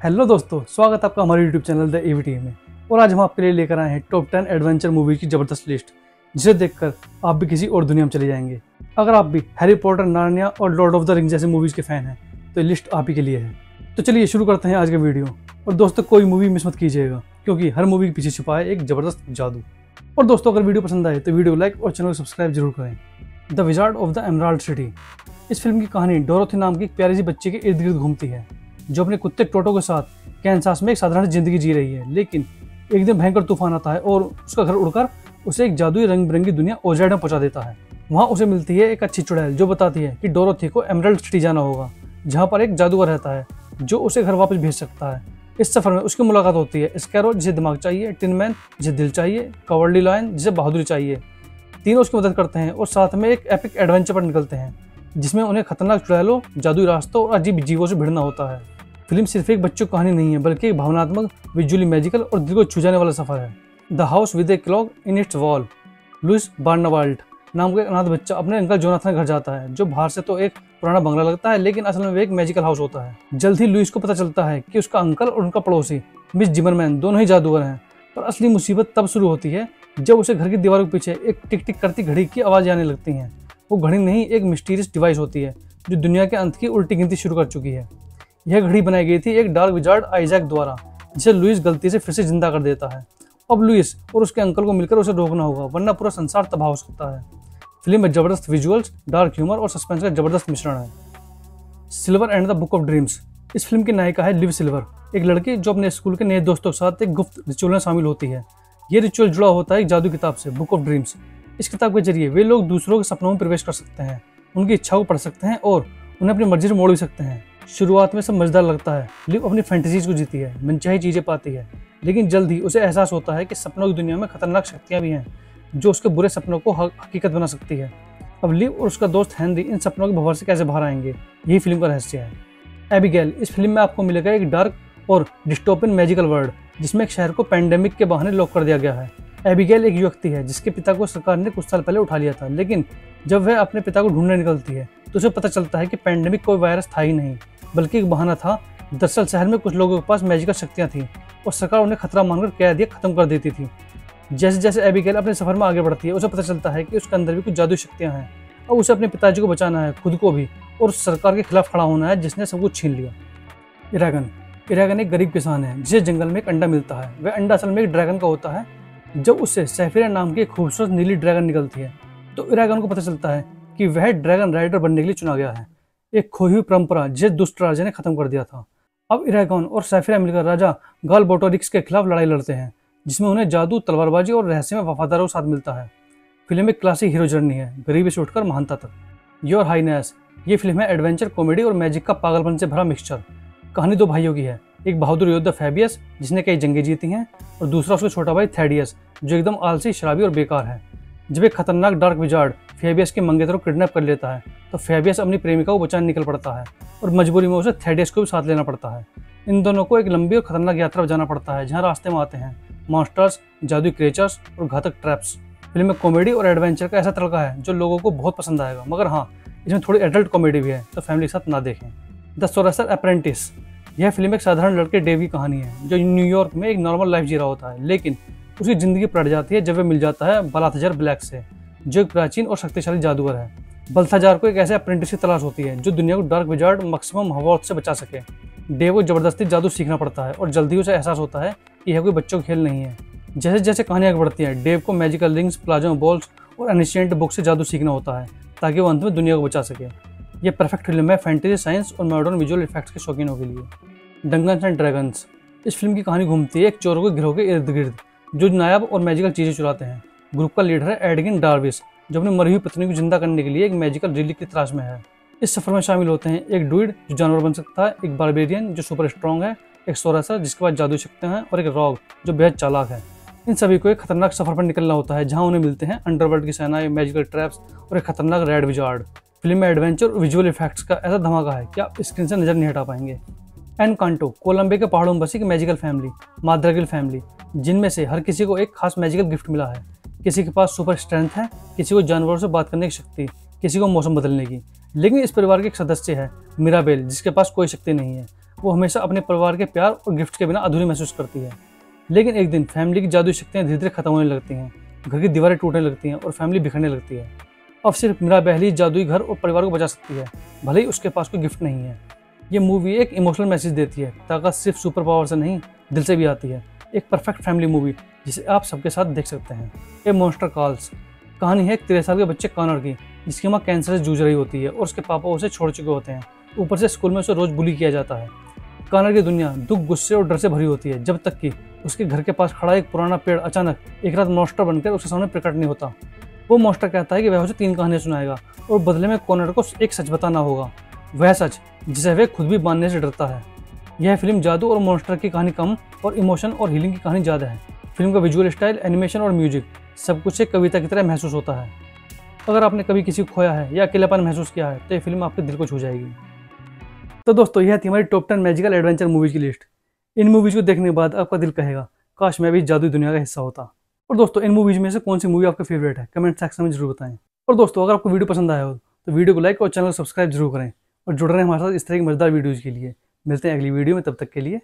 Hello दोस्तों, स्वागत है आपका हमारे यूट्यूब चैनल द एवीटी में। और आज हम आपके लिए लेकर आए हैं टॉप 10 एडवेंचर मूवी की ज़बरदस्त लिस्ट, जिसे देखकर आप भी किसी और दुनिया में चले जाएंगे। अगर आप भी हैरी पॉटर, नार्निया और लॉर्ड ऑफ द रिंग्स जैसे मूवीज़ के फ़ैन हैं तो ये लिस्ट आप ही के लिए है। तो चलिए शुरू करते हैं आज का वीडियो। और दोस्तों, कोई मूवी मिस मत कीजिएगा, क्योंकि हर मूवी के पीछे छुपा है एक ज़बरदस्त जादू। और दोस्तों, अगर वीडियो पसंद आए तो वीडियो लाइक और चैनल को सब्सक्राइब जरूर करें। The wizard of the emerald city. इस फिल्म की कहानी डोरोथी नाम की एक प्यारी सी बच्ची के इर्द गिर्द घूमती है, जो अपने कुत्ते टोटो के साथ कैनसास में एक साधारण जिंदगी जी रही है। लेकिन एक दिन भयंकर तूफान आता है और उसका घर उड़कर उसे एक जादुई रंग बिरंगी दुनिया ओजाइड में पहुंचा देता है। वहां उसे मिलती है एक अच्छी चुड़ैल, जो बताती है कि डोरोथी को एमराल्ड सिटी जाना होगा, जहां पर एक जादूगर रहता है जो उसे घर वापस भेज सकता है। इस सफर में उसकी मुलाकात होती है स्कैरो, जिसे दिमाग चाहिए, टिन मैन, जिसे दिल चाहिए, कवर्ली लायन, जिसे बहादुरी चाहिए। तीनों उसकी मदद करते हैं और साथ में एक एपिक एडवेंचर पर निकलते हैं, जिसमें उन्हें खतरनाक चुड़ैलों, जादुई रास्तों और अजीब जीवों से भिड़ना होता है। फिल्म सिर्फ एक बच्चों की कहानी नहीं है, बल्कि एक भावनात्मक, विजुअली मैजिकल और दिल को छू जाने वाला सफर है। The house with a clock in its wall. Lewis Barnavelt नाम का एक अनाथ बच्चा अपने अंकल जोनाथन के घर जाता है, जो बाहर से तो एक पुराना बंगला लगता है, लेकिन असल में वो एक मैजिकल हाउस होता है। जल्द ही लुइस को पता चलता है कि उसका अंकल और उनका पड़ोसी मिस जिमरमैन दोनों ही जादूगर हैं। पर असली मुसीबत तब शुरू होती है जब उसे घर की दीवारों के पीछे एक टिक टिक करती घड़ी की आवाज़ आने लगती है। वो घड़ी नहीं, एक मिस्टीरियस डिवाइस होती है जो दुनिया के अंत की उल्टी गिनती शुरू कर चुकी है। यह घड़ी बनाई गई थी एक डार्क विजार्ड आइजैक द्वारा, जिसे लुइस गलती से फिर से जिंदा कर देता है। अब लुइस और उसके अंकल को मिलकर उसे रोकना होगा, वरना पूरा संसार तबाह हो सकता है। फिल्म में जबरदस्त विजुअल्स, डार्क ह्यूमर और सस्पेंस का जबरदस्त मिश्रण है। Silver and the book of dreams. इस फिल्म की नायिका है लिव सिल्वर, एक लड़की जो अपने स्कूल के नए दोस्तों के साथ एक गुप्त रिचुअल में शामिल होती है। ये रिचुअल जुड़ा होता है एक जादू किताब से, बुक ऑफ ड्रीम्स। इस किताब के जरिए वे लोग दूसरों के सपनों में प्रवेश कर सकते हैं, उनकी इच्छाओं को पढ़ सकते हैं और उन्हें अपनी मर्जी से मोड़ भी सकते हैं। शुरुआत में सब मजेदार लगता है। लिव अपनी फैंटेसीज को जीती है, मनचाही चीजें पाती है, लेकिन जल्द ही उसे एहसास होता है कि सपनों की दुनिया में खतरनाक शक्तियां भी हैं, जो उसके बुरे सपनों को हकीकत बना सकती है। अब लिव और उसका दोस्त हेनरी इन सपनों के भंवर से कैसे बाहर आएंगे, यही फिल्म का रहस्य है। एबिगेल। इस फिल्म में आपको मिलेगा एक डार्क और डिस्टोपियन मैजिकल वर्ल्ड, जिसमें एक शहर को पैंडेमिक के बहाने लॉक कर दिया गया है। एबिगेल एक युवती है जिसके पिता को सरकार ने कुछ साल पहले उठा लिया था, लेकिन जब वह अपने पिता को ढूंढने निकलती है तो उसे पता चलता है कि पैंडेमिक कोई वायरस था ही नहीं, बल्कि एक बहाना था। दरअसल शहर में कुछ लोगों के पास मैजिकल शक्तियां थीं और सरकार उन्हें खतरा मानकर कैद या खत्म कर देती थी। जैसे जैसे एबिगेल अपने सफर में आगे बढ़ती है, उसे पता चलता है कि उसके अंदर भी कुछ जादुई शक्तियां हैं। अब उसे अपने पिताजी को बचाना है, खुद को भी, और सरकार के खिलाफ खड़ा होना है जिसने सब कुछ छीन लिया। इरागन। इरागन एक गरीब किसान है जिसे जंगल में एक अंडा मिलता है। वह अंडा असल में एक ड्रैगन का होता है। जब उससे सैफिरा नाम की एक खूबसूरत नीली ड्रैगन निकलती है तो इरागन को पता चलता है कि वह ड्रैगन राइडर बनने के लिए चुना गया है, एक खोई हुई परंपरा जिसे दुष्ट राजा ने खत्म कर दिया था। अब इरागन और सैफिरा मिलकर राजा गालबोटोरिक्स के खिलाफ लड़ाई लड़ते हैं, जिसमें उन्हें जादू, तलवारबाजी और रहस्य में वफादारों के साथ मिलता है। फिल्म एक क्लासिक हीरो जर्नी है, गरीबी से उठकर महानता तक। Your Highness. ये फिल्म है एडवेंचर, कॉमेडी और मैजिक का पागलपन से भरा मिक्सचर। कहानी दो भाइयों की है, एक बहादुर योद्धा फेबियस जिसने कई जंगें जीती हैं, और दूसरा उसका छोटा भाई थेडियस, जो एकदम आलसी, शराबी और बेकार है। जब एक खतरनाक डार्क विजार्ड फेबियस के मंगेतर को किडनैप कर लेता है तो फेबियस अपनी प्रेमिका को बचाने निकल पड़ता है, और मजबूरी में उसे थेडियस को भी साथ लेना पड़ता है। इन दोनों को एक लंबी और खतरनाक यात्रा पर जाना पड़ता है, जहाँ रास्ते में आते हैं मॉन्स्टर्स, जादुई क्रिएचर्स और घातक ट्रैप्स। फिल्म में कॉमेडी और एडवेंचर का ऐसा तड़का है जो लोगों को बहुत पसंद आएगा, मगर हाँ, इसमें थोड़ी एडल्ट कॉमेडी भी है, तो फैमिली के साथ ना देखें। The sorcerer's apprentice. यह फिल्म एक साधारण लड़के डेव की कहानी है, जो न्यूयॉर्क में एक नॉर्मल लाइफ जी रहा होता है, लेकिन उसकी जिंदगी पलट जाती है जब वह मिल जाता है बालाथाजार ब्लैक से, जो एक प्राचीन और शक्तिशाली जादूगर है। बालाथाजार को एक ऐसे अप्रेंटिस की तलाश होती है जो दुनिया को डार्क विजार्ड मैक्सिमम हवॉर्थ से बचा सके। डेव को जबरदस्ती जादू सीखना पड़ता है और जल्दी उसे एहसास होता है कि यह कोई बच्चों का खेल नहीं है। जैसे जैसे कहानी आगे बढ़ती है, डेव को मैजिकल रिंग्स, प्लाज्मा बॉल्स और एनिशिएंट बुक से जादू सीखना होता है, ताकि वो अंत में दुनिया को बचा सके। यह परफेक्ट फिल्म है फैंटेसी, साइंस और मॉडर्न विजुअल इफेक्ट्स के शौकीनों के लिए। डंगन्स एंड ड्रैगन्स। इस फिल्म की कहानी घूमती है एक चोरों के गिरोह के इर्द गिर्द, जो नायाब और मैजिकल चीजें चुराते हैं। ग्रुप का लीडर है एडगिन डार्विस, जो अपनी मरी हुई पत्नी को जिंदा करने के लिए एक मैजिकल रिलीक की तलाश में है। इस सफर में शामिल होते हैं एक ड्रूइड जो जानवर बन सकता है, एक बारबेरियन जो सुपर स्ट्रॉन्ग है, एक सोरेसर जिसके पास जादू शक्तियां हैं, और एक रॉग जो बेहद चालाक है। इन सभी को एक खतरनाक सफर पर निकलना होता है, जहां उन्हें मिलते हैं अंडरवर्ल्ड की सेनाएं, मैजिकल ट्रैप्स और एक खतरनाक रेड विजार्ड। फिल्म में एडवेंचर और विजुअल इफेक्ट्स का ऐसा धमाका है कि आप स्क्रीन से नजर नहीं हटा पाएंगे। एनकांटो। कोलंबिया के पहाड़ों में बसी एक मैजिकल फैमिली, माद्रागिल फैमिली, जिनमें से हर किसी को एक खास मैजिकल गिफ्ट मिला है। किसी के पास सुपर स्ट्रेंथ है, किसी को जानवरों से बात करने की शक्ति, किसी को मौसम बदलने की। लेकिन इस परिवार के एक सदस्य है मिराबेल, जिसके पास कोई शक्ति नहीं है, वो हमेशा अपने परिवार के प्यार और गिफ्ट के बिना अधूरी महसूस करती है। लेकिन एक दिन फैमिली की जादुई शक्तियाँ धीरे धीरे खत्म होने लगती हैं, घर की दीवारें टूटने लगती हैं और फैमिली बिखरने लगती है। अब सिर्फ मिराबेल ही जादुई घर और परिवार को बचा सकती है, भले ही उसके पास कोई गिफ्ट नहीं है। ये मूवी एक इमोशनल मैसेज देती है, ताकत सिर्फ सुपर पावर से नहीं, दिल से भी आती है। एक परफेक्ट फैमिली मूवी जिसे आप सबके साथ देख सकते हैं। ए मॉन्स्टर कॉल्स कहानी है एक 13 साल के बच्चे कॉनर की, जिसकी माँ कैंसर से जूझ रही होती है और उसके पापा उसे छोड़ चुके होते हैं। ऊपर से स्कूल में उसे रोज बुली किया जाता है। कॉनर की दुनिया दुख, गुस्से और डर से भरी होती है, जब तक कि उसके घर के पास खड़ा एक पुराना पेड़ अचानक एक रात मॉन्स्टर बनकर उसके सामने प्रकट नहीं होता। वो मॉन्स्टर कहता है कि वह उसे 3 कहानियां सुनाएगा और बदले में कॉनर को एक सच बताना होगा, वह सच जिसे वह खुद भी मानने से डरता है। यह फिल्म जादू और मॉन्स्टर की कहानी कम और इमोशन और हीलिंग की कहानी ज़्यादा है। फिल्म का विजुअल स्टाइल, एनिमेशन और म्यूजिक सब कुछ एक कविता की तरह महसूस होता है। अगर आपने कभी किसी को खोया है या अकेलापन महसूस किया है तो ये फिल्म आपके दिल को छू जाएगी। तो दोस्तों, यह थी हमारी टॉप 10 मैजिकल एडवेंचर मूवीज की लिस्ट। इन मूवीज को देखने के बाद आपका दिल कहेगा काश मैं भी जादुई दुनिया का हिस्सा होता। और दोस्तों, इन मूवीज में से कौन सी मूवी आपका फेवरेट है, कमेंट सेक्शन में जरूर बताएं। और दोस्तों, अगर आपको वीडियो पसंद आया हो तो वीडियो को लाइक और चैनल को सब्सक्राइब जरूर करें और जुड़ रहे हैं हमारे साथ इस तरह की मजेदार वीडियोज़ के लिए। मिलते हैं अगली वीडियो में, तब तक के लिए